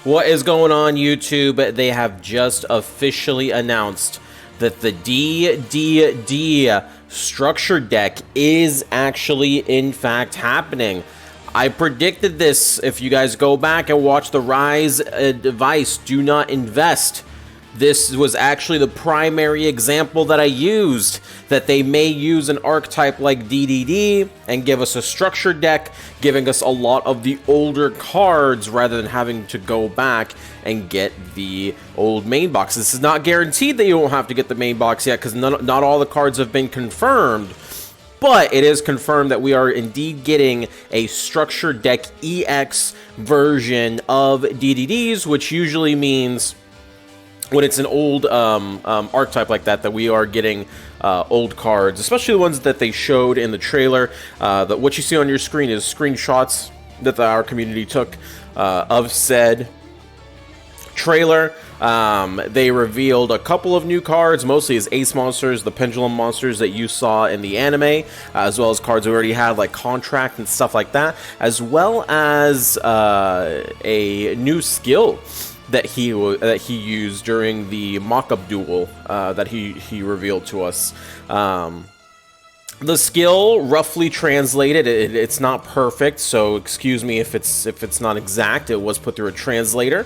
What is going on, YouTube? They have just officially announced that the DDD structure deck is actually, in fact, happening. I predicted this. If you guys go back and watch the Rise device, do not invest. This was actually the primary example that I used, that they may use an archetype like DDD and give us a structured deck, giving us a lot of the older cards rather than having to go back and get the old main box. This is not guaranteed that you won't have to get the main box yet, because not all the cards have been confirmed. But it is confirmed that we are indeed getting a structured deck EX version of DDDs, which usually means when it's an old archetype like that we are getting old cards, especially the ones that they showed in the trailer. What you see on your screen is screenshots that our community took of said trailer. They revealed a couple of new cards, mostly as ace monsters, the pendulum monsters that you saw in the anime, as well as cards we already had like Contract and stuff like that, as well as a new skill that he used during the mock-up duel that he revealed to us. The skill, roughly translated, it's not perfect, so excuse me if it's not exact. It was put through a translator.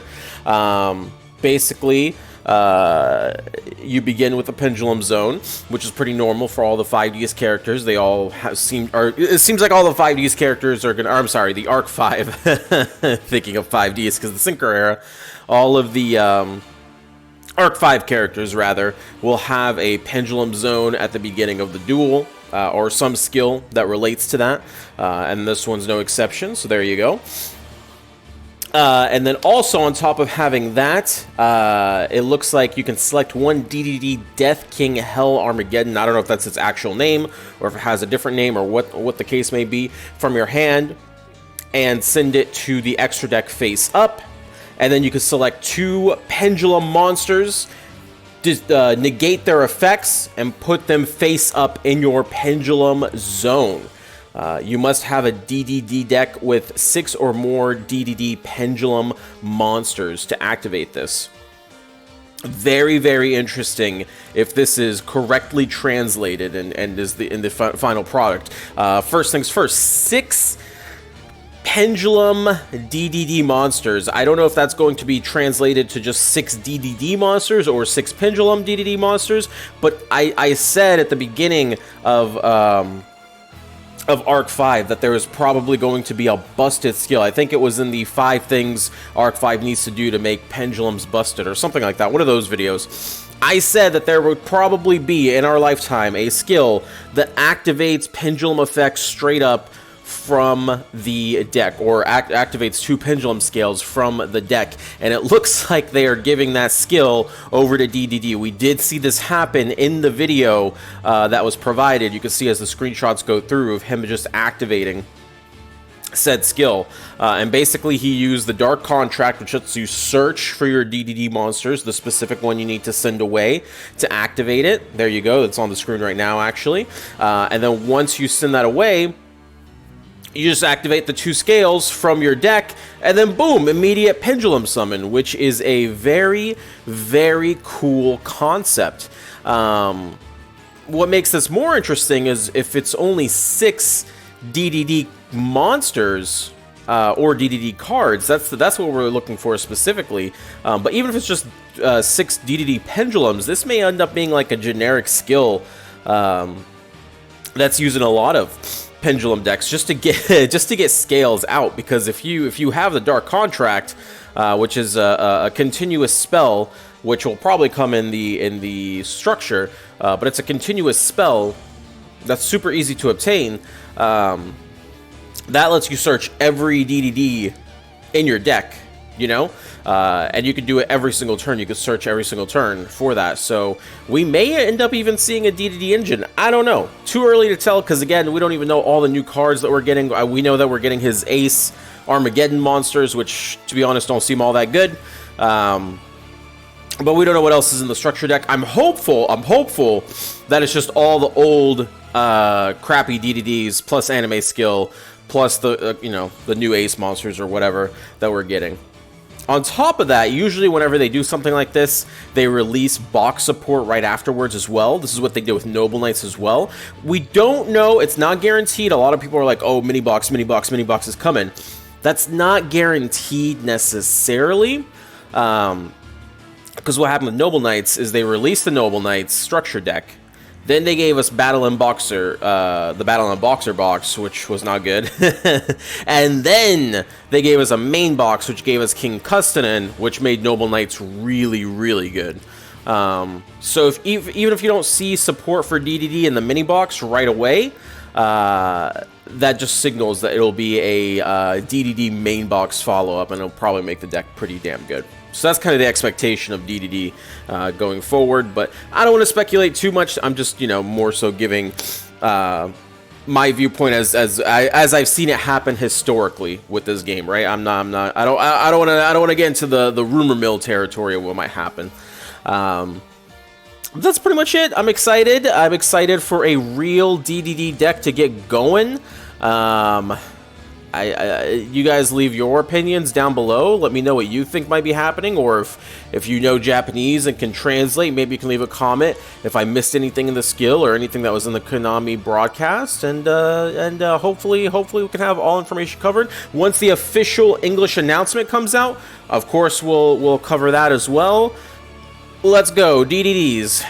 Basically, you begin with the Pendulum Zone, which is pretty normal for all the 5Ds characters. They all it seems like all the 5Ds characters are gonna. Or, I'm sorry, the Arc 5. Thinking of 5Ds because the Synchro era. All of the Arc 5 characters, rather, will have a Pendulum Zone at the beginning of the duel, or some skill that relates to that, and this one's no exception, so there you go. And then also on top of having that, it looks like you can select one DDD Death King Hell Armageddon. I don't know if that's its actual name, or if it has a different name, or what the case may be, from your hand, and send it to the extra deck face up. And then you can select two Pendulum monsters, negate their effects, and put them face up in your Pendulum Zone. You must have a DDD deck with 6 or more DDD Pendulum monsters to activate this. Very, very interesting if this is correctly translated and is in the final product. First things first, 6 Pendulum DDD monsters. I don't know if that's going to be translated to just 6 DDD monsters or 6 Pendulum DDD monsters, but I said at the beginning of Arc 5 that there is probably going to be a busted skill. I think it was in the 5 things Arc 5 needs to do to make pendulums busted or something like that. One of those videos. I said that there would probably be in our lifetime a skill that activates pendulum effects straight up from the deck, or activates 2 pendulum scales from the deck, and it looks like they are giving that skill over to DDD. We did see this happen in the video that was provided. You can see as the screenshots go through of him just activating said skill, and basically he used the Dark Contract, which lets you search for your DDD monsters, the specific one you need to send away to activate it. There you go, it's on the screen right now actually, and then once you send that away, you just activate the 2 scales from your deck, and then boom, immediate pendulum summon, which is a very, very cool concept. What makes this more interesting is if it's only 6 DDD monsters or DDD cards. That's what we're looking for specifically. But even if it's just 6 DDD pendulums, this may end up being like a generic skill that's used in a lot of pendulum decks just to get scales out, because if you have the Dark Contract, which is a continuous spell, which will probably come in the structure, but it's a continuous spell that's super easy to obtain. That lets you search every DDD in your deck, you know, and you can do it every single turn. You can search every single turn for that. So we may end up even seeing a DDD engine. I don't know. Too early to tell, because again, we don't even know all the new cards that we're getting. We know that we're getting his Ace Armageddon monsters, which, to be honest, don't seem all that good. But we don't know what else is in the structure deck. I'm hopeful that it's just all the old crappy DDDs plus anime skill plus the the new Ace monsters or whatever that we're getting. On top of that, usually whenever they do something like this, they release box support right afterwards as well. This is what they did with Noble Knights as well. We don't know. It's not guaranteed. A lot of people are like, oh, mini box is coming. That's not guaranteed necessarily. Because what happened with Noble Knights is they released the Noble Knights structure deck. Then they gave us Battle and Boxer, the Battle and Boxer box, which was not good. And then they gave us a main box, which gave us King Custonin, which made Noble Knights really, really good. So even if you don't see support for DDD in the mini box right away, that just signals that it'll be a DDD main box follow-up, and it'll probably make the deck pretty damn good. So that's kind of the expectation of DDD going forward, but I don't want to speculate too much. I'm just, you know, more so giving my viewpoint as I've seen it happen historically with this game, right? I don't want to get into the rumor mill territory of what might happen. That's pretty much it. I'm excited. I'm excited for a real DDD deck to get going. You guys leave your opinions down below. Let me know what you think might be happening, or if you know Japanese and can translate, maybe you can leave a comment if I missed anything in the skill or anything that was in the Konami broadcast, and hopefully we can have all information covered. Once the official English announcement comes out, of course we'll cover that as well. Let's go, DDDs.